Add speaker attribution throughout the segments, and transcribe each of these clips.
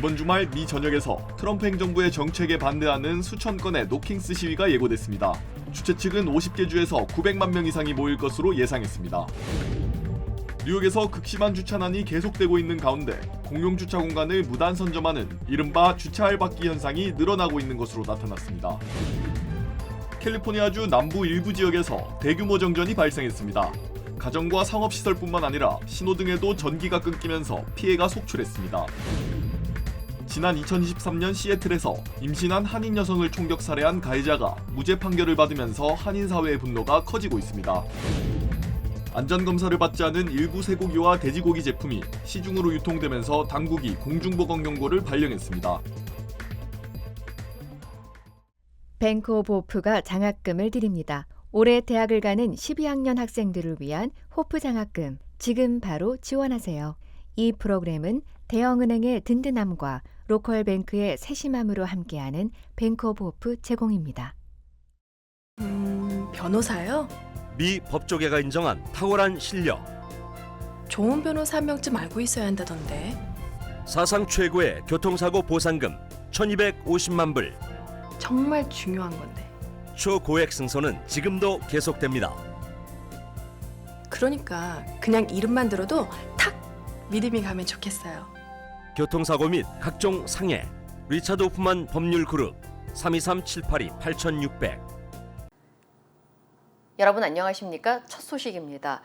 Speaker 1: 이번 주말 미 전역에서 트럼프 행정부의 정책에 반대하는 수천 건의 노킹스 시위가 예고됐습니다. 주최 측은 50개 주에서 900만 명 이상이 모일 것으로 예상했습니다. 뉴욕에서 극심한 주차난이 계속되고 있는 가운데 공용 주차 공간을 무단 선점하는 이른바 주차 할박기 현상이 늘어나고 있는 것으로 나타났습니다. 캘리포니아주 남부 일부 지역에서 대규모 정전이 발생했습니다. 가정과 상업시설뿐만 아니라 신호등에도 전기가 끊기면서 피해가 속출했습니다. 지난 2023년 시애틀에서 임신한 한인 여성을 총격 살해한 가해자가 무죄 판결을 받으면서 한인 사회의 분노가 커지고 있습니다. 안전검사를 받지 않은 일부 쇠고기와 돼지고기 제품이 시중으로 유통되면서 당국이 공중보건 경고를 발령했습니다.
Speaker 2: 뱅크 오브 호프가 장학금을 드립니다. 올해 대학을 가는 12학년 학생들을 위한 호프 장학금, 지금 바로 지원하세요. 이 프로그램은 대형은행의 든든함과 로컬 뱅크의 세심함으로 함께하는 뱅크 오브 호프 제공입니다.
Speaker 3: 변호사요?
Speaker 4: 미 법조계가 인정한 탁월한 실력.
Speaker 3: 좋은 변호사 한 명쯤 알고 있어야 한다던데.
Speaker 4: 사상 최고의 교통사고 보상금 1,250만 불.
Speaker 3: 정말 중요한 건데.
Speaker 4: 초고액 승소는 지금도 계속됩니다.
Speaker 3: 그러니까 그냥 이름만 들어도 탁 믿음이 가면 좋겠어요.
Speaker 4: 교통사고 및 각종 상해. 리차드 호프만 법률그룹 323-782-8600.
Speaker 5: 여러분 안녕하십니까? 첫 소식입니다.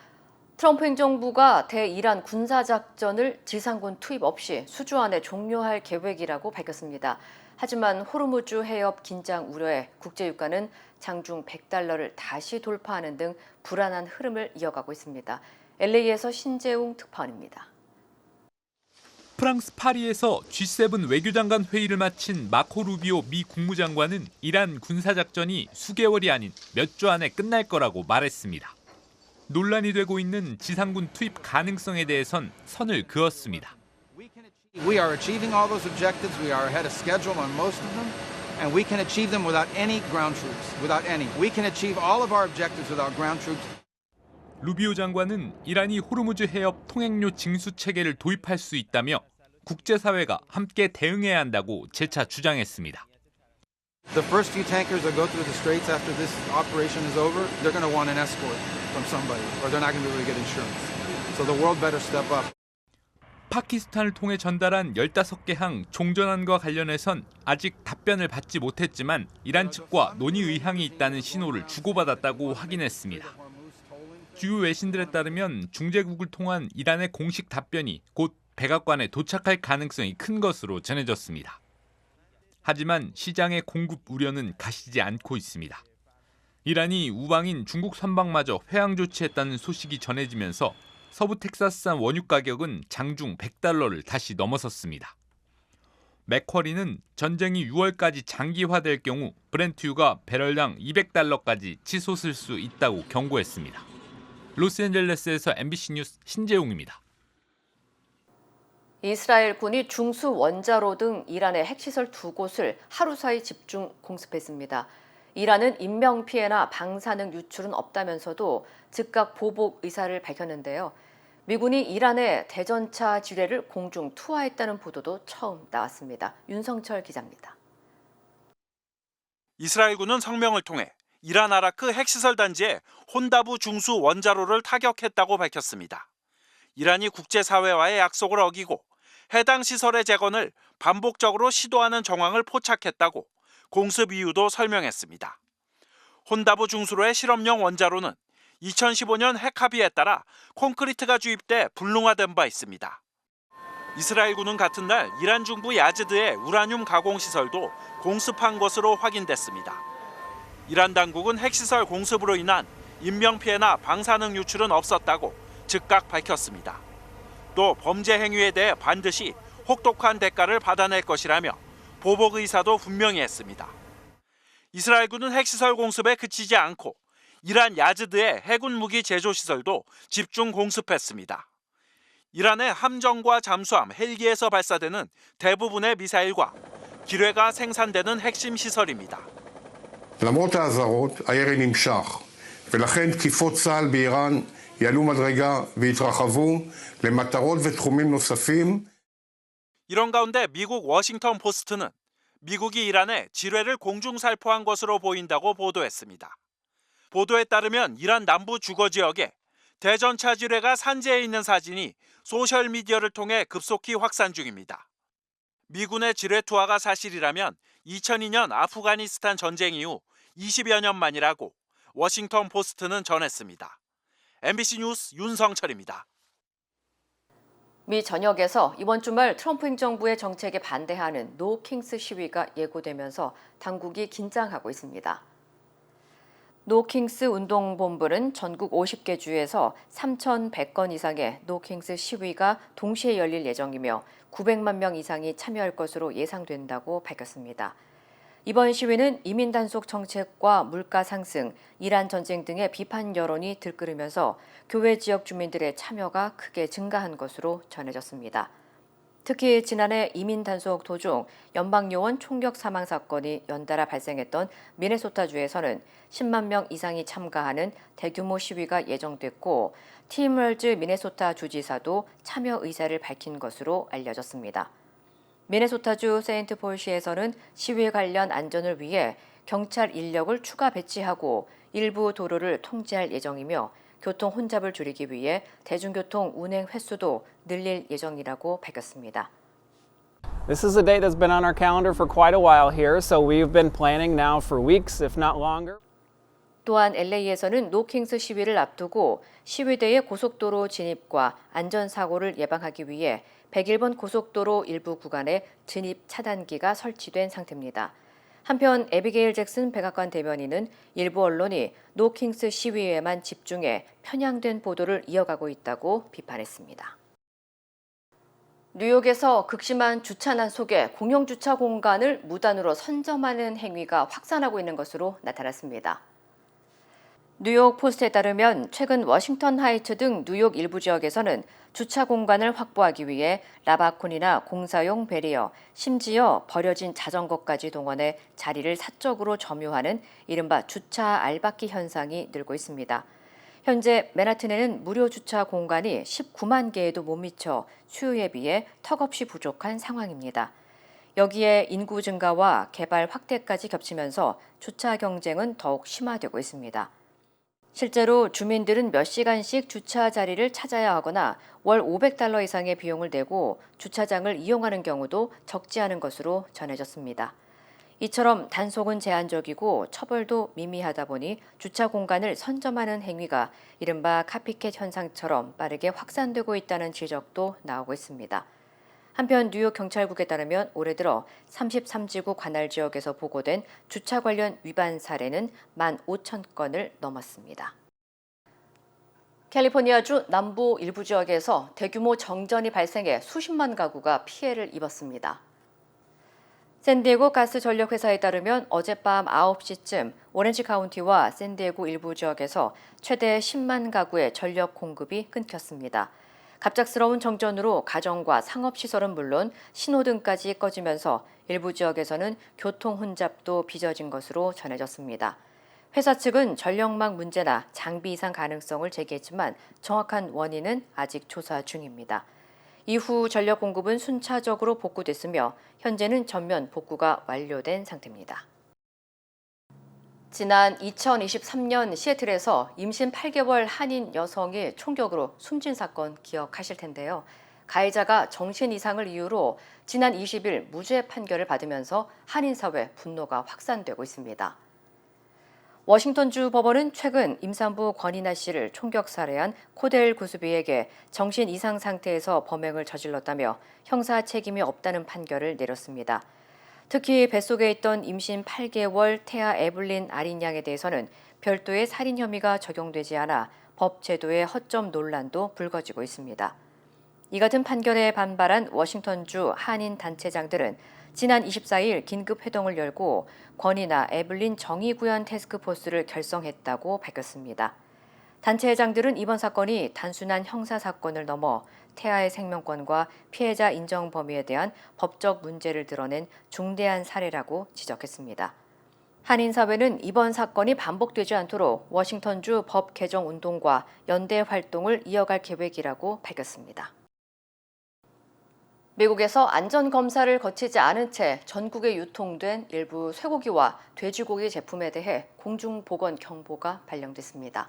Speaker 5: 트럼프 행정부가 대이란 군사작전을 지상군 투입 없이 수주 안에 종료할 계획이라고 밝혔습니다. 하지만 호르무즈 해협 긴장 우려에 국제유가는 장중 $100를 다시 돌파하는 등 불안한 흐름을 이어가고 있습니다. LA에서 신재웅 특파원입니다.
Speaker 6: 프랑스 파리에서 G7 외교장관 회의를 마친 마코 루비오 미 국무장관은 이란 군사작전이 수개월이 아닌 몇 주 안에 끝날 거라고 말했습니다. 논란이 되고 있는 지상군 투입 가능성에 대해선 선을 그었습니다.
Speaker 7: We are achieving all those objectives. We are ahead of schedule on most of them, and we can achieve them without any ground troops, without any. We can achieve all of our objectives without ground troops.
Speaker 6: 루비오 장관은 이란이 호르무즈 해협 통행료 징수 체계를 도입할 수 있다며 국제사회가 함께 대응해야 한다고 재차 주장했습니다.
Speaker 7: The first few tankers that go through the straits after this operation is over, they're going to want an escort from somebody, or they're not going to be able to get insurance. So the world better step up.
Speaker 6: 파키스탄을 통해 전달한 15개 항 종전안과 관련해선 아직 답변을 받지 못했지만 이란 측과 논의 의향이 있다는 신호를 주고받았다고 확인했습니다. 주요 외신들에 따르면 중재국을 통한 이란의 공식 답변이 곧 백악관에 도착할 가능성이 큰 것으로 전해졌습니다. 하지만 시장의 공급 우려는 가시지 않고 있습니다. 이란이 우방인 중국 선박마저 회항 조치했다는 소식이 전해지면서 서부 텍사스산 원유 가격은 장중 $100를 다시 넘어섰습니다. 맥쿼리는 전쟁이 6월까지 장기화될 경우 브렌트유가 배럴당 $200까지 치솟을 수 있다고 경고했습니다. 로스앤젤레스에서 MBC 뉴스 신재웅입니다.
Speaker 5: 이스라엘 군이 중수 원자로 등 이란의 핵시설 2곳을 하루 사이 집중 공습했습니다. 이란은 인명피해나 방사능 유출은 없다면서도 즉각 보복 의사를 밝혔는데요. 미군이 이란의 대전차 지뢰를 공중 투하했다는 보도도 처음 나왔습니다. 윤성철 기자입니다.
Speaker 8: 이스라엘군은 성명을 통해 이란 아라크 핵시설 단지에 혼다부 중수 원자로를 타격했다고 밝혔습니다. 이란이 국제사회와의 약속을 어기고 해당 시설의 재건을 반복적으로 시도하는 정황을 포착했다고 공습 이유도 설명했습니다. 혼다부 중수로의 실험용 원자로는 2015년 핵 합의에 따라 콘크리트가 주입돼 불능화된 바 있습니다. 이스라엘군은 같은 날 이란 중부 야즈드의 우라늄 가공 시설도 공습한 것으로 확인됐습니다. 이란 당국은 핵시설 공습으로 인한 인명피해나 방사능 유출은 없었다고 즉각 밝혔습니다. 또 범죄 행위에 대해 반드시 혹독한 대가를 받아낼 것이라며 보복 의사도 분명히 했습니다. 이스라엘군은 핵시설 공습에 그치지 않고 이란 야즈드의 해군 무기 제조 시설도 집중 공습했습니다. 이란의 함정과 잠수함, 헬기에서 발사되는 대부분의 미사일과 기뢰가 생산되는 핵심 시설입니다.
Speaker 9: למרות האזהרות, הירי נמשך, ולכן תקיפות צה"ל באיראן יעלו מדרגה והתרחבו למטרות ותחומים נוספים.
Speaker 8: 이런 가운데 미국 워싱턴 포스트는 미국이 이란에 지뢰를 공중살포한 것으로 보인다고 보도했습니다. 보도에 따르면 이란 남부 주거 지역에 대전차 지뢰가 산재해 있는 사진이 소셜미디어를 통해 급속히 확산 중입니다. 미군의 지뢰 투하가 사실이라면 2002년 아프가니스탄 전쟁 이후 20여 년 만이라고 워싱턴 포스트는 전했습니다. MBC 뉴스 윤성철입니다.
Speaker 5: 미 전역에서 이번 주말 트럼프 행정부의 정책에 반대하는 노 킹스 시위가 예고되면서 당국이 긴장하고 있습니다. 노 킹스 운동본부는 전국 50개 주에서 3,100건 이상의 노 킹스 시위가 동시에 열릴 예정이며 900만 명 이상이 참여할 것으로 예상된다고 밝혔습니다. 이번 시위는 이민 단속 정책과 물가 상승, 이란 전쟁 등의 비판 여론이 들끓으면서 교외 지역 주민들의 참여가 크게 증가한 것으로 전해졌습니다. 특히 지난해 이민 단속 도중 연방요원 총격 사망 사건이 연달아 발생했던 미네소타주에서는 10만 명 이상이 참가하는 대규모 시위가 예정됐고 팀 월즈 미네소타 주지사도 참여 의사를 밝힌 것으로 알려졌습니다. 미네소타주 세인트폴시에서는 시위 관련 안전을 위해 경찰 인력을 추가 배치하고 일부 도로를 통제할 예정이며 교통 혼잡을 줄이기 위해 대중교통 운행 횟수도 늘릴 예정이라고 밝혔습니다.
Speaker 10: This is a date that's been on our calendar for quite a while here, so we've been planning now for weeks, if not longer.
Speaker 5: 또한 LA에서는 노킹스 시위를 앞두고 시위대의 고속도로 진입과 안전사고를 예방하기 위해 101번 고속도로 일부 구간에 진입 차단기가 설치된 상태입니다. 한편 에비게일 잭슨 백악관 대변인은 일부 언론이 노킹스 시위에만 집중해 편향된 보도를 이어가고 있다고 비판했습니다. 뉴욕에서 극심한 주차난 속에 공영주차 공간을 무단으로 선점하는 행위가 확산하고 있는 것으로 나타났습니다. 뉴욕 포스트에 따르면 최근 워싱턴 하이츠 등 뉴욕 일부 지역에서는 주차 공간을 확보하기 위해 라바콘이나 공사용 배리어, 심지어 버려진 자전거까지 동원해 자리를 사적으로 점유하는 이른바 주차 알박기 현상이 늘고 있습니다. 현재 맨하튼에는 무료 주차 공간이 19만 개에도 못 미쳐 수요에 비해 턱없이 부족한 상황입니다. 여기에 인구 증가와 개발 확대까지 겹치면서 주차 경쟁은 더욱 심화되고 있습니다. 실제로 주민들은 몇 시간씩 주차 자리를 찾아야 하거나 월 $500 이상의 비용을 내고 주차장을 이용하는 경우도 적지 않은 것으로 전해졌습니다. 이처럼 단속은 제한적이고 처벌도 미미하다 보니 주차 공간을 선점하는 행위가 이른바 카피캣 현상처럼 빠르게 확산되고 있다는 지적도 나오고 있습니다. 한편 뉴욕 경찰국에 따르면 올해 들어 33지구 관할 지역에서 보고된 주차 관련 위반 사례는 15,000건을 넘었습니다. 캘리포니아주 남부 일부 지역에서 대규모 정전이 발생해 수십만 가구가 피해를 입었습니다. 샌디에고 가스 전력 회사에 따르면 어젯밤 9시쯤 오렌지 카운티와 샌디에고 일부 지역에서 최대 10만 가구의 전력 공급이 끊겼습니다. 갑작스러운 정전으로 가정과 상업시설은 물론 신호등까지 꺼지면서 일부 지역에서는 교통 혼잡도 빚어진 것으로 전해졌습니다. 회사 측은 전력망 문제나 장비 이상 가능성을 제기했지만 정확한 원인은 아직 조사 중입니다. 이후 전력 공급은 순차적으로 복구됐으며 현재는 전면 복구가 완료된 상태입니다. 지난 2023년 시애틀에서 임신 8개월 한인 여성이 총격으로 숨진 사건 기억하실 텐데요. 가해자가 정신 이상을 이유로 지난 20일 무죄 판결을 받으면서 한인 사회 분노가 확산되고 있습니다. 워싱턴주 법원은 최근 임산부 권이나 씨를 총격 살해한 코델 구스비에게 정신 이상 상태에서 범행을 저질렀다며 형사 책임이 없다는 판결을 내렸습니다. 특히 뱃속에 있던 임신 8개월 태아 에블린 아린 양에 대해서는 별도의 살인 혐의가 적용되지 않아 법 제도의 허점 논란도 불거지고 있습니다. 이 같은 판결에 반발한 워싱턴주 한인 단체장들은 지난 24일 긴급 회동을 열고 권이나 에블린 정의구현 태스크포스를 결성했다고 밝혔습니다. 단체장들은 이번 사건이 단순한 형사사건을 넘어 태아의 생명권과 피해자 인정 범위에 대한 법적 문제를 드러낸 중대한 사례라고 지적했습니다. 한인사회는 이번 사건이 반복되지 않도록 워싱턴주 법 개정 운동과 연대 활동을 이어갈 계획이라고 밝혔습니다. 미국에서 안전검사를 거치지 않은 채 전국에 유통된 일부 쇠고기와 돼지고기 제품에 대해 공중보건 경보가 발령됐습니다.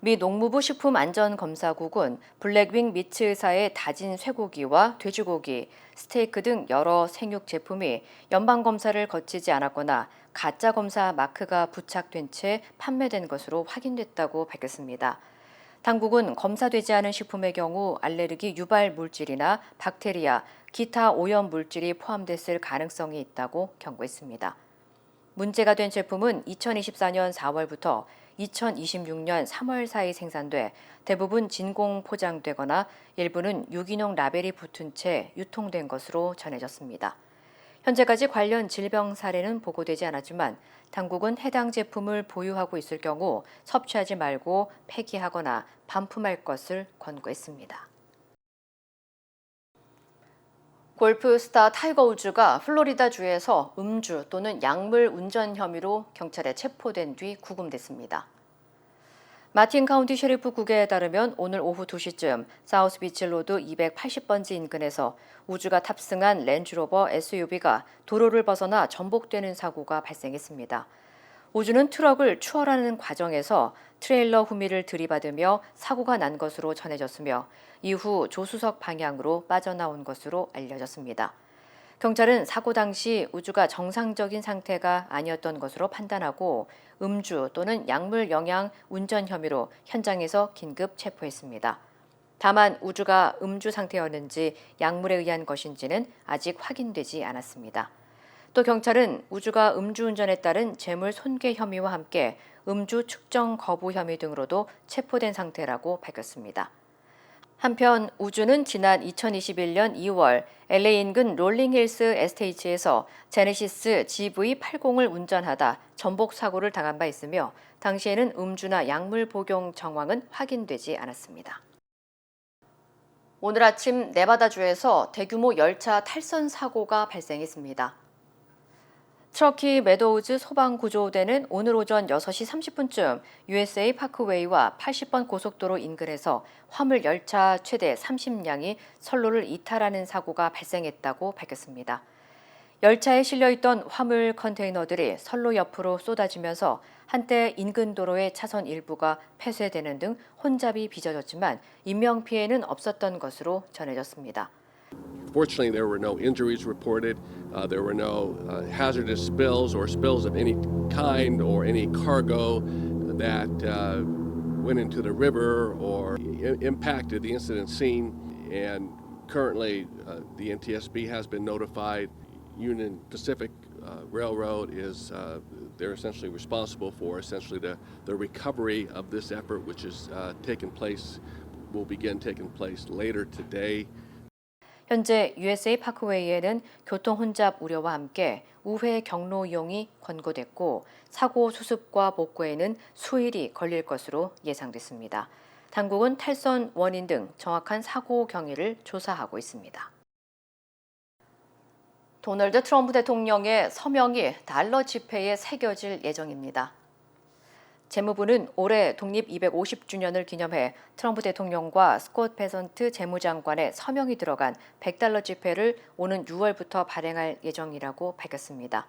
Speaker 5: 미 농무부 식품안전검사국은 블랙윙 미츠의사의 다진 쇠고기와 돼지고기, 스테이크 등 여러 생육 제품이 연방검사를 거치지 않았거나 가짜검사 마크가 부착된 채 판매된 것으로 확인됐다고 밝혔습니다. 당국은 검사되지 않은 식품의 경우 알레르기 유발 물질이나 박테리아, 기타 오염 물질이 포함됐을 가능성이 있다고 경고했습니다. 문제가 된 제품은 2024년 4월부터 2026년 3월 사이 생산돼 대부분 진공 포장되거나 일부는 유기농 라벨이 붙은 채 유통된 것으로 전해졌습니다. 현재까지 관련 질병 사례는 보고되지 않았지만 당국은 해당 제품을 보유하고 있을 경우 섭취하지 말고 폐기하거나 반품할 것을 권고했습니다. 골프 스타 타이거 우즈가 플로리다주에서 음주 또는 약물 운전 혐의로 경찰에 체포된 뒤 구금됐습니다. 마틴 카운티 셰리프국에 따르면 오늘 오후 2시쯤 사우스비치 로드 280번지 인근에서 우즈가 탑승한 렌즈로버 SUV가 도로를 벗어나 전복되는 사고가 발생했습니다. 우즈는 트럭을 추월하는 과정에서 트레일러 후미를 들이받으며 사고가 난 것으로 전해졌으며 이후 조수석 방향으로 빠져나온 것으로 알려졌습니다. 경찰은 사고 당시 우즈가 정상적인 상태가 아니었던 것으로 판단하고 음주 또는 약물 영향 운전 혐의로 현장에서 긴급 체포했습니다. 다만 우즈가 음주 상태였는지 약물에 의한 것인지는 아직 확인되지 않았습니다. 또 경찰은 우즈가 음주운전에 따른 재물 손괴 혐의와 함께 음주 측정 거부 혐의 등으로도 체포된 상태라고 밝혔습니다. 한편 우즈는 지난 2021년 2월 LA 인근 롤링힐스 에스테이츠에서 제네시스 GV80을 운전하다 전복 사고를 당한 바 있으며 당시에는 음주나 약물 복용 정황은 확인되지 않았습니다. 오늘 아침 네바다주에서 대규모 열차 탈선 사고가 발생했습니다. 트러키 메도우즈 소방구조대는 오늘 오전 6시 30분쯤 USA 파크웨이와 80번 고속도로 인근에서 화물 열차 최대 30량이 선로를 이탈하는 사고가 발생했다고 밝혔습니다. 열차에 실려있던 화물 컨테이너들이 선로 옆으로 쏟아지면서 한때 인근 도로의 차선 일부가 폐쇄되는 등 혼잡이 빚어졌지만 인명피해는 없었던 것으로 전해졌습니다.
Speaker 11: Fortunately, there were no injuries reported. There were no hazardous spills or spills of any kind or any cargo that went into the river or impacted the incident scene. And currently, the NTSB has been notified. Union Pacific Railroad is they're essentially responsible for the recovery of this effort, which is will begin taking place later today.
Speaker 5: 현재 USA 파크웨이에는 교통 혼잡 우려와 함께 우회 경로 이용이 권고됐고 사고 수습과 복구에는 수일이 걸릴 것으로 예상됐습니다. 당국은 탈선 원인 등 정확한 사고 경위를 조사하고 있습니다. 도널드 트럼프 대통령의 서명이 달러 지폐에 새겨질 예정입니다. 재무부는 올해 독립 250주년을 기념해 트럼프 대통령과 스콧 베선트 재무장관의 서명이 들어간 100달러 지폐를 오는 6월부터 발행할 예정이라고 밝혔습니다.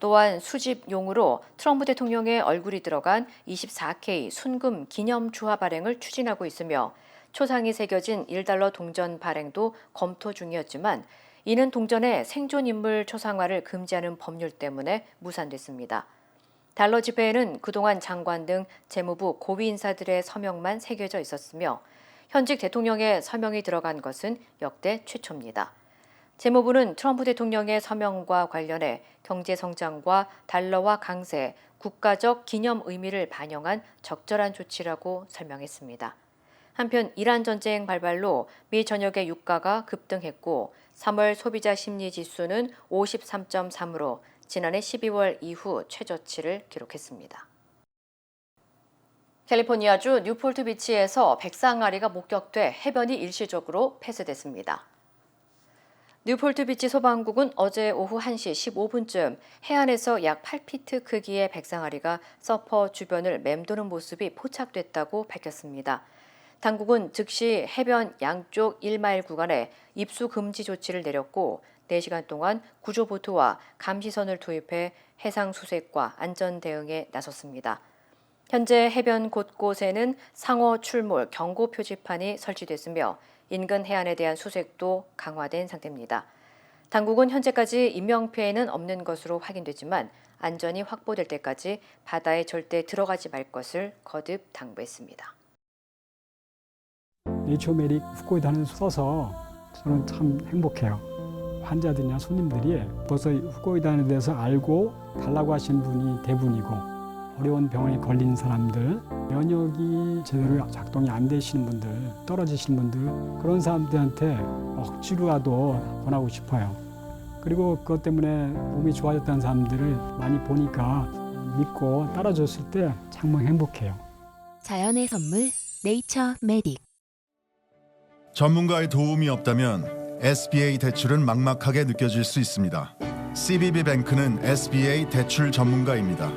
Speaker 5: 또한 수집용으로 트럼프 대통령의 얼굴이 들어간 24K 순금 기념 주화 발행을 추진하고 있으며 초상이 새겨진 1달러 동전 발행도 검토 중이었지만 이는 동전의 생존 인물 초상화를 금지하는 법률 때문에 무산됐습니다. 달러 지폐에는 그동안 장관 등 재무부 고위 인사들의 서명만 새겨져 있었으며 현직 대통령의 서명이 들어간 것은 역대 최초입니다. 재무부는 트럼프 대통령의 서명과 관련해 경제 성장과 달러와 강세, 국가적 기념 의미를 반영한 적절한 조치라고 설명했습니다. 한편 이란 전쟁 발발로 미 전역의 유가가 급등했고 3월 소비자 심리 지수는 53.3으로 지난해 12월 이후 최저치를 기록했습니다. 캘리포니아주 뉴폴트 비치에서 백상아리가 목격돼 해변이 일시적으로 폐쇄됐습니다. 뉴폴트 비치 소방국은 어제 오후 1시 15분쯤 해안에서 약 8피트 크기의 백상아리가 서퍼 주변을 맴도는 모습이 포착됐다고 밝혔습니다. 당국은 즉시 해변 양쪽 1마일 구간에 입수 금지 조치를 내렸고 4시간 동안 구조보트와 감시선을 투입해 해상 수색과 안전 대응에 나섰습니다. 현재 해변 곳곳에는 상어 출몰 경고 표지판이 설치됐으며 인근 해안에 대한 수색도 강화된 상태입니다. 당국은 현재까지 인명피해는 없는 것으로 확인됐지만 안전이 확보될 때까지 바다에 절대 들어가지 말 것을 거듭 당부했습니다.
Speaker 12: 네이처메릭 후코이다를 써서 저는 참 행복해요. 환자들이나 손님들이 벌써 후코이다에 대해서 알고 달라고 하시는 분이 대부분이고 어려운 병에 걸린 사람들, 면역이 제대로 작동이 안 되시는 분들, 떨어지시는 분들 그런 사람들한테 억지로라도 권하고 싶어요. 그리고 그것 때문에 몸이 좋아졌다는 사람들을 많이 보니까 믿고 따라줬을 때 정말 행복해요.
Speaker 13: 자연의 선물 네이처 메딕.
Speaker 14: 전문가의 도움이 없다면 SBA 대출은 막막하게 느껴질 수 있습니다. CBB뱅크는 SBA 대출 전문가입니다.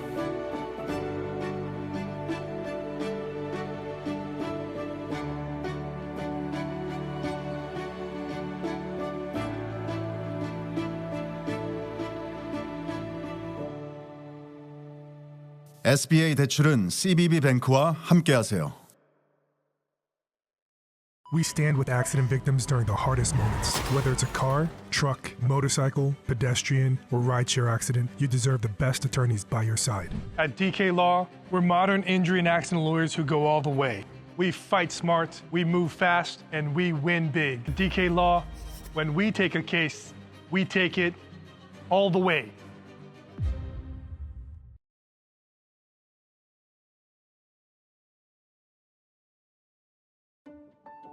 Speaker 14: SBA 대출은 CBB뱅크와 함께하세요.
Speaker 15: We stand with accident victims during the hardest moments. Whether it's a car, truck, motorcycle, pedestrian, or rideshare accident, you deserve the best attorneys by your side.
Speaker 16: At DK Law, we're modern injury and accident lawyers who go all the way. We fight smart, we move fast, and we win big. At DK Law, when we take a case, we take it all the way.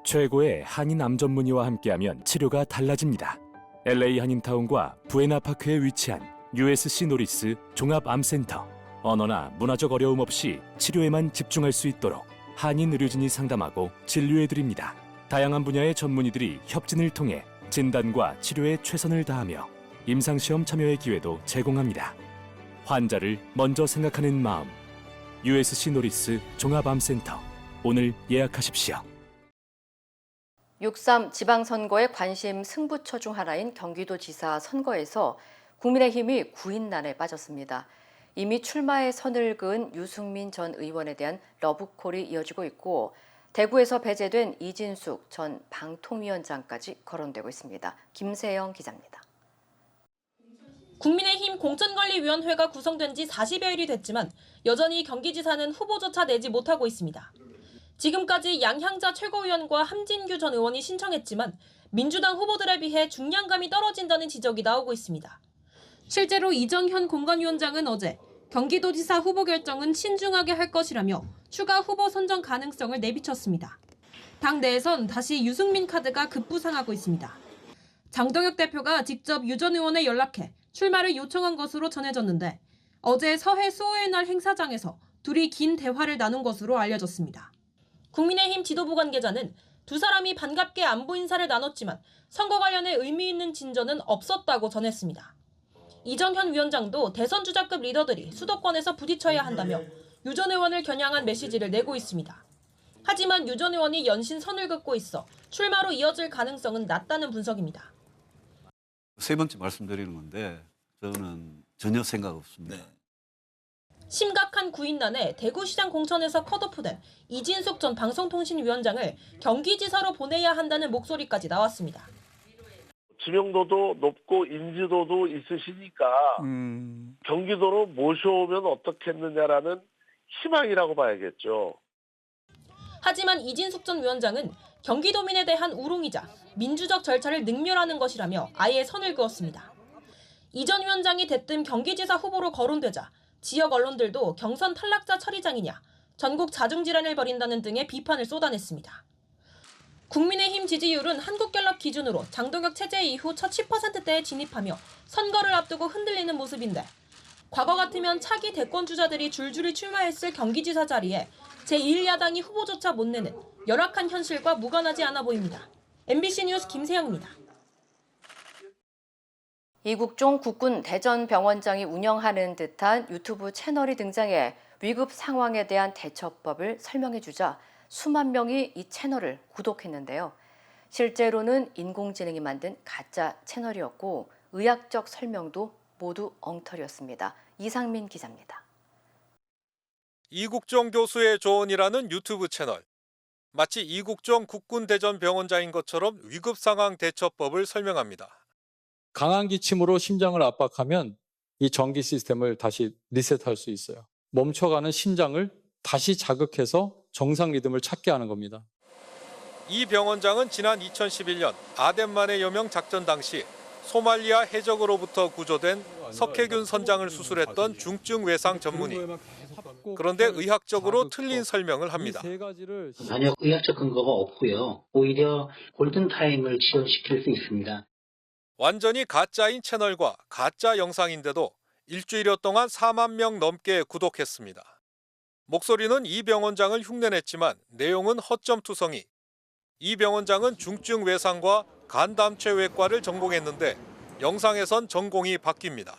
Speaker 17: 최고의 한인 암 전문의와 함께하면 치료가 달라집니다. LA 한인타운과 부에나파크에 위치한 USC 노리스 종합암센터. 언어나 문화적 어려움 없이 치료에만 집중할 수 있도록 한인 의료진이 상담하고 진료해드립니다. 다양한 분야의 전문의들이 협진을 통해 진단과 치료에 최선을 다하며 임상시험 참여의 기회도 제공합니다. 환자를 먼저 생각하는 마음. USC 노리스 종합암센터. 오늘 예약하십시오.
Speaker 5: 6.3 지방선거의 관심 승부처 중 하나인 경기도지사 선거에서 국민의힘이 구인난에 빠졌습니다. 이미 출마에 선을 그은 유승민 전 의원에 대한 러브콜이 이어지고 있고 대구에서 배제된 이진숙 전 방통위원장까지 거론되고 있습니다. 김세영 기자입니다.
Speaker 18: 국민의힘 공천관리위원회가 구성된 지 40여일이 됐지만 여전히 경기지사는 후보조차 내지 못하고 있습니다. 지금까지 양향자 최고위원과 함진규 전 의원이 신청했지만 민주당 후보들에 비해 중량감이 떨어진다는 지적이 나오고 있습니다. 실제로 이정현 공관위원장은 어제 경기도지사 후보 결정은 신중하게 할 것이라며 추가 후보 선정 가능성을 내비쳤습니다. 당 내에선 다시 유승민 카드가 급부상하고 있습니다. 장동혁 대표가 직접 유 전 의원에 연락해 출마를 요청한 것으로 전해졌는데 어제 서해 수호의 날 행사장에서 둘이 긴 대화를 나눈 것으로 알려졌습니다. 국민의힘 지도부 관계자는 두 사람이 반갑게 안부 인사를 나눴지만 선거 관련해 의미 있는 진전은 없었다고 전했습니다. 이정현 위원장도 대선 주자급 리더들이 수도권에서 부딪혀야 한다며 유 전 의원을 겨냥한 메시지를 내고 있습니다. 하지만 유 전 의원이 연신 선을 긋고 있어 출마로 이어질 가능성은 낮다는 분석입니다.
Speaker 19: 세 번째 말씀드리는 건데 저는 전혀 생각 없습니다.
Speaker 18: 심각한 구인난에 대구시장 공천에서 컷오프된 이진숙 전 방송통신위원장을 경기지사로 보내야 한다는 목소리까지 나왔습니다.
Speaker 20: 知名도도 높고 인지도도 있으시니까 경기도로 모셔오면 어떻겠느냐라는 희망이라고 봐야겠죠.
Speaker 18: 하지만 이진숙 전 위원장은 경기도민에 대한 우롱이자 민주적 절차를 능멸하는 것이라며 아예 선을 그었습니다. 이 전 위원장이 대뜸 경기지사 후보로 거론되자 지역 언론들도 경선 탈락자 처리장이냐, 전국 자중질환을 벌인다는 등의 비판을 쏟아냈습니다. 국민의힘 지지율은 한국갤럽 기준으로 장동혁 체제 이후 첫 10%대에 진입하며 선거를 앞두고 흔들리는 모습인데 과거 같으면 차기 대권 주자들이 줄줄이 출마했을 경기지사 자리에 제1야당이 후보조차 못 내는 열악한 현실과 무관하지 않아 보입니다. MBC 뉴스 김세영입니다.
Speaker 5: 이국종 국군 대전병원장이 운영하는 듯한 유튜브 채널이 등장해 위급 상황에 대한 대처법을 설명해주자 수만 명이 이 채널을 구독했는데요. 실제로는 인공지능이 만든 가짜 채널이었고 의학적 설명도 모두 엉터리였습니다. 이상민 기자입니다.
Speaker 21: 이국종 교수의 조언이라는 유튜브 채널. 마치 이국종 국군대전병원장인 것처럼 위급상황 대처법을 설명합니다.
Speaker 22: 강한 기침으로 심장을 압박하면 이 전기 시스템을 다시 리셋할 수 있어요. 멈춰가는 심장을 다시 자극해서 정상 리듬을 찾게 하는 겁니다.
Speaker 21: 이 병원장은 지난 2011년 아덴만의 여명 작전 당시 소말리아 해적으로부터 구조된 석혜균 선장을 수술했던 중증 외상 전문의. 그런데 의학적으로 틀린 설명을 합니다.
Speaker 23: 전혀 의학적 근거가 없고요. 오히려 골든타임을 지연시킬 수 있습니다.
Speaker 21: 완전히 가짜인 채널과 가짜 영상인데도 일주일여 동안 4만 명 넘게 구독했습니다. 목소리는 이 병원장을 흉내냈지만 내용은 허점투성이. 이 병원장은 중증 외상과 간담체외과를 전공했는데 영상에선 전공이 바뀝니다.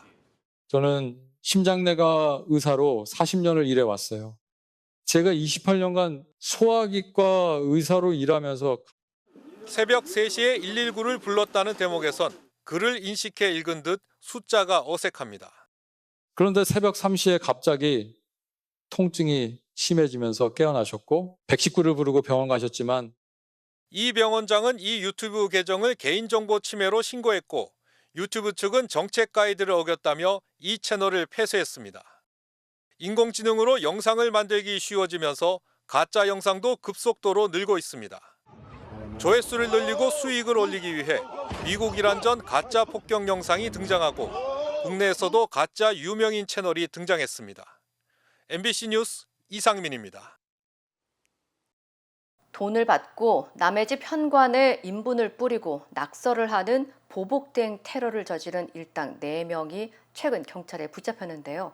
Speaker 22: 저는 심장내과 의사로 40년을 일해왔어요. 제가 28년간 소화기과 의사로 일하면서
Speaker 21: 새벽 3시에 119를 불렀다는 대목에선 글을 인식해 읽은 듯 숫자가 어색합니다.
Speaker 22: 그런데 새벽 3시에 갑자기 통증이 심해지면서 깨어나셨고 119를 부르고 병원 가셨지만
Speaker 21: 이 병원장은 이 유튜브 계정을 개인정보 침해로 신고했고 유튜브 측은 정책 가이드를 어겼다며 이 채널을 폐쇄했습니다. 인공지능으로 영상을 만들기 쉬워지면서 가짜 영상도 급속도로 늘고 있습니다. 조회수를 늘리고 수익을 올리기 위해 미국 이란전 가짜 폭격 영상이 등장하고 국내에서도 가짜 유명인 채널이 등장했습니다. MBC 뉴스 이상민입니다.
Speaker 5: 돈을 받고 남의 집 현관에 인분을 뿌리고 낙서를 하는 보복대행 테러를 저지른 일당 4명이 최근 경찰에 붙잡혔는데요.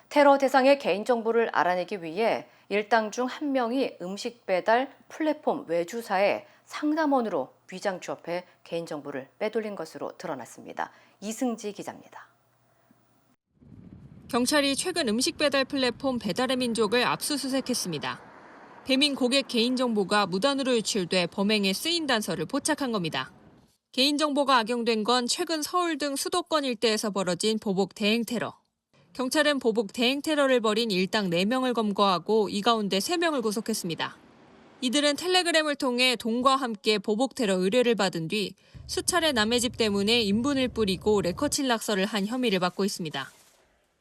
Speaker 5: 테러 대상의 개인정보를 알아내기 위해 일당 중 1명이 음식 배달 플랫폼 외주사에 상담원으로 위장 취업해 개인정보를 빼돌린 것으로 드러났습니다. 이승지 기자입니다.
Speaker 18: 경찰이 최근 음식 배달 플랫폼 배달의 민족을 압수수색했습니다. 배민 고객 개인정보가 무단으로 유출돼 범행에 쓰인 단서를 포착한 겁니다. 개인정보가 악용된 건 최근 서울 등 수도권 일대에서 벌어진 보복 대행 테러. 경찰은 보복 대행 테러를 벌인 일당 4명을 검거하고 이 가운데 3명을 구속했습니다. 이들은 텔레그램을 통해 돈과 함께 보복 테러 의뢰를 받은 뒤 수차례 남의 집 때문에 인분을 뿌리고 레커칠 낙서를 한 혐의를 받고 있습니다.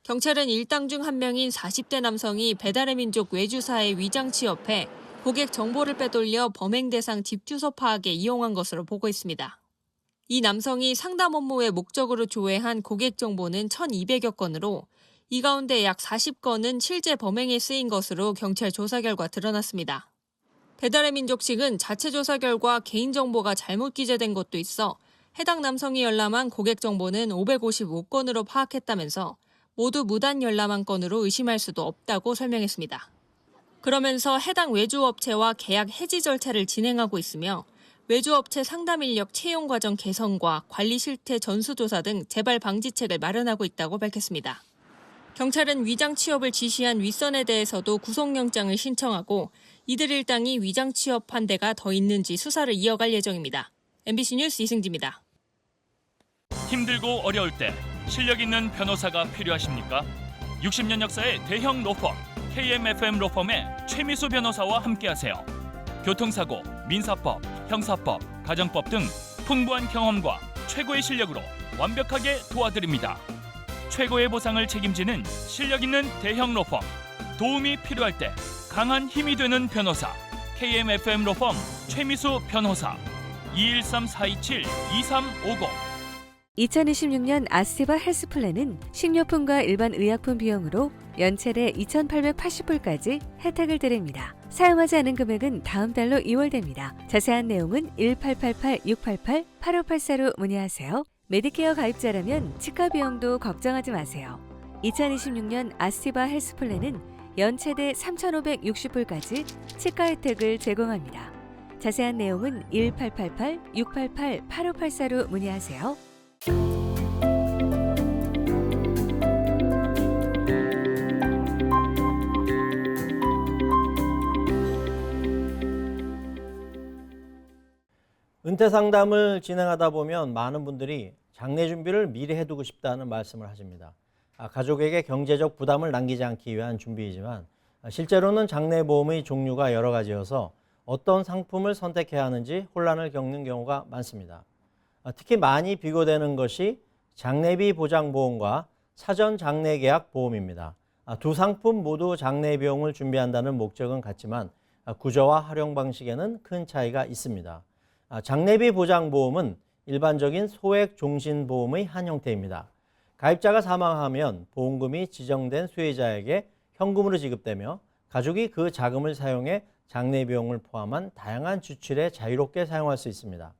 Speaker 18: 경찰은 일당 중 1명인 40대 남성이 배달의 민족 외주사에 위장 취업해 고객 정보를 빼돌려 범행 대상 집 주소 파악에 이용한 것으로 보고 있습니다. 이 남성이 상담 업무의 목적으로 조회한 고객 정보는 1,200여 건으로 이 가운데 약 40건은 실제 범행에 쓰인 것으로 경찰 조사 결과 드러났습니다. 배달의 민족 측은 자체 조사 결과 개인정보가 잘못 기재된 것도 있어 해당 남성이 열람한 고객 정보는 555건으로 파악했다면서 모두 무단 열람한 건으로 의심할 수도 없다고 설명했습니다. 그러면서 해당 외주업체와 계약 해지 절차를 진행하고 있으며 외주업체 상담 인력 채용 과정 개선과 관리 실태 전수조사 등 재발 방지책을 마련하고 있다고 밝혔습니다. 경찰은 위장 취업을 지시한 윗선에 대해서도 구속영장을 신청하고 이들 일당이 위장 취업한 데가 더 있는지 수사를 이어갈 예정입니다. MBC 뉴스 이승지입니다.
Speaker 24: 힘들고 어려울 때 실력 있는 변호사가 필요하십니까? 60년 역사의 대형 로펌 KMFM 로펌의 최미수 변호사와 함께하세요. 교통사고, 민사법, 형사법, 가정법 등 풍부한 경험과 최고의 실력으로 완벽하게 도와드립니다. 최고의 보상을 책임지는 실력 있는 대형 로펌. 도움이 필요할 때 강한 힘이 되는 변호사 KMFM 로펌 최미수 변호사 213-427-2350.
Speaker 2: 2026년 아스티바 헬스플랜은 식료품과 일반 의약품 비용으로 연체대 2,880불까지 혜택을 드립니다. 사용하지 않은 금액은 다음 달로 2월됩니다. 자세한 내용은 1888-688-8584로 문의하세요. 메디케어 가입자라면 치과 비용도 걱정하지 마세요. 2026년 아스티바 헬스플랜은 연체대 3,560불까지 치과 혜택을 제공합니다. 자세한 내용은 1888-688-8584로 문의하세요.
Speaker 1: 은퇴 상담을 진행하다 보면 많은 분들이 장래 준비를 미리 해두고 싶다는 말씀을 하십니다. 가족에게 경제적 부담을 남기지 않기 위한 준비이지만 실제로는 장래보험의 종류가 여러 가지여서 어떤 상품을 선택해야 하는지 혼란을 겪는 경우가 많습니다. 특히 많이 비교되는 것이 장래비 보장보험과 사전 장래계약 보험입니다. 두 상품 모두 장래 비용을 준비한다는 목적은 같지만 구조와 활용 방식에는 큰 차이가 있습니다. 장래비 보장보험은 일반적인 소액 종신보험의 한 형태입니다. 가입자가 사망하면 보험금이 지정된 수혜자에게 현금으로 지급되며 가족이 그 자금을 사용해 장래 비용을 포함한 다양한 지출에 자유롭게 사용할 수 있습니다.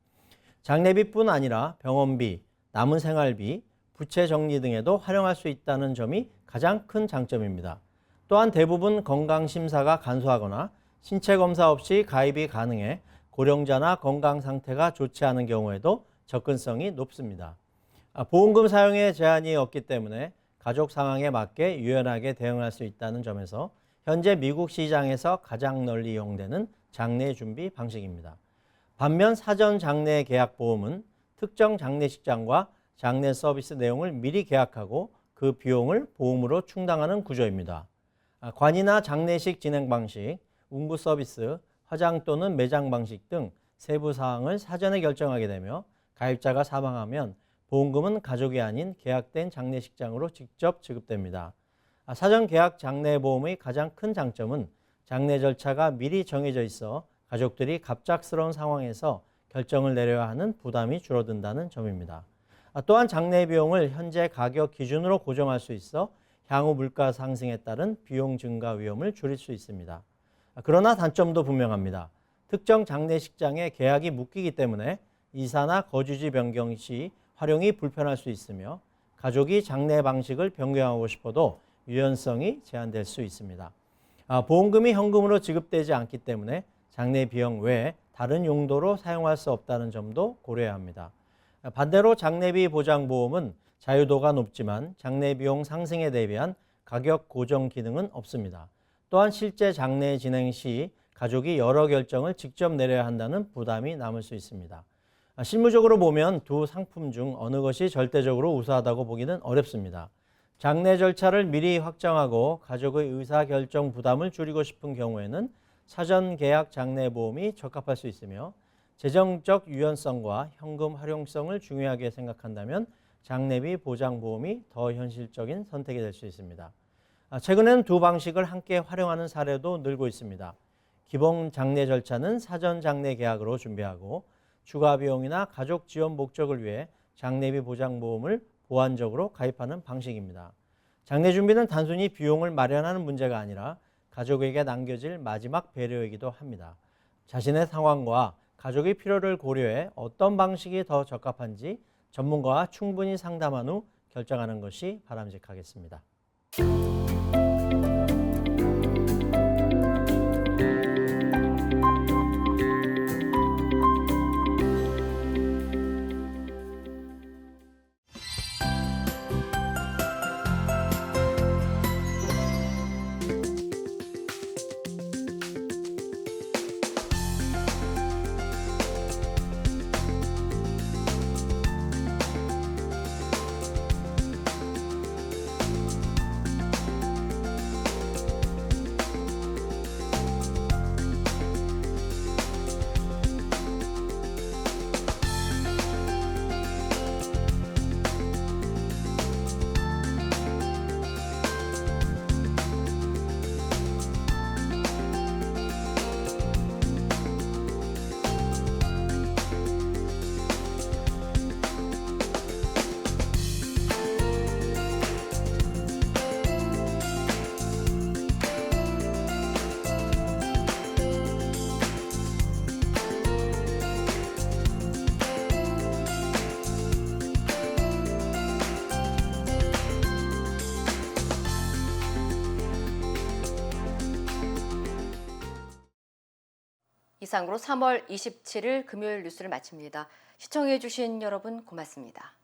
Speaker 1: 장래비뿐 아니라 병원비, 남은 생활비, 부채 정리 등에도 활용할 수 있다는 점이 가장 큰 장점입니다. 또한 대부분 건강심사가 간소하거나 신체검사 없이 가입이 가능해 고령자나 건강 상태가 좋지 않은 경우에도 접근성이 높습니다. 보험금 사용에 제한이 없기 때문에 가족 상황에 맞게 유연하게 대응할 수 있다는 점에서 현재 미국 시장에서 가장 널리 이용되는 장래 준비 방식입니다. 반면 사전 장래 계약 보험은 특정 장례식장과 장례 서비스 내용을 미리 계약하고 그 비용을 보험으로 충당하는 구조입니다. 관이나 장례식 진행 방식, 운구 서비스, 화장 또는 매장 방식 등 세부 사항을 사전에 결정하게 되며 가입자가 사망하면 보험금은 가족이 아닌 계약된 장례식장으로 직접 지급됩니다. 사전 계약 장례보험의 가장 큰 장점은 장례 절차가 미리 정해져 있어 가족들이 갑작스러운 상황에서 결정을 내려야 하는 부담이 줄어든다는 점입니다. 또한 장례 비용을 현재 가격 기준으로 고정할 수 있어 향후 물가 상승에 따른 비용 증가 위험을 줄일 수 있습니다. 그러나 단점도 분명합니다. 특정 장례식장에 계약이 묶이기 때문에 이사나 거주지 변경 시 활용이 불편할 수 있으며 가족이 장례 방식을 변경하고 싶어도 유연성이 제한될 수 있습니다. 보험금이 현금으로 지급되지 않기 때문에 장례 비용 외에 다른 용도로 사용할 수 없다는 점도 고려해야 합니다. 반대로 장례비 보장보험은 자유도가 높지만 장례 비용 상승에 대비한 가격 고정 기능은 없습니다. 또한 실제 장례 진행 시 가족이 여러 결정을 직접 내려야 한다는 부담이 남을 수 있습니다. 실무적으로 보면 두 상품 중 어느 것이 절대적으로 우수하다고 보기는 어렵습니다. 장례 절차를 미리 확정하고 가족의 의사결정 부담을 줄이고 싶은 경우에는 사전 계약 장례보험이 적합할 수 있으며 재정적 유연성과 현금 활용성을 중요하게 생각한다면 장례비 보장보험이 더 현실적인 선택이 될 수 있습니다. 최근에는 두 방식을 함께 활용하는 사례도 늘고 있습니다. 기본 장례 절차는 사전 장례 계약으로 준비하고 추가 비용이나 가족 지원 목적을 위해 장례비 보장보험을 보완적으로 가입하는 방식입니다. 장례 준비는 단순히 비용을 마련하는 문제가 아니라 가족에게 남겨질 마지막 배려이기도 합니다. 자신의 상황과 가족의 필요를 고려해 어떤 방식이 더 적합한지 전문가와 충분히 상담한 후 결정하는 것이 바람직하겠습니다.
Speaker 5: 이상으로 3월 27일 금요일 뉴스를 마칩니다. 시청해주신 여러분 고맙습니다.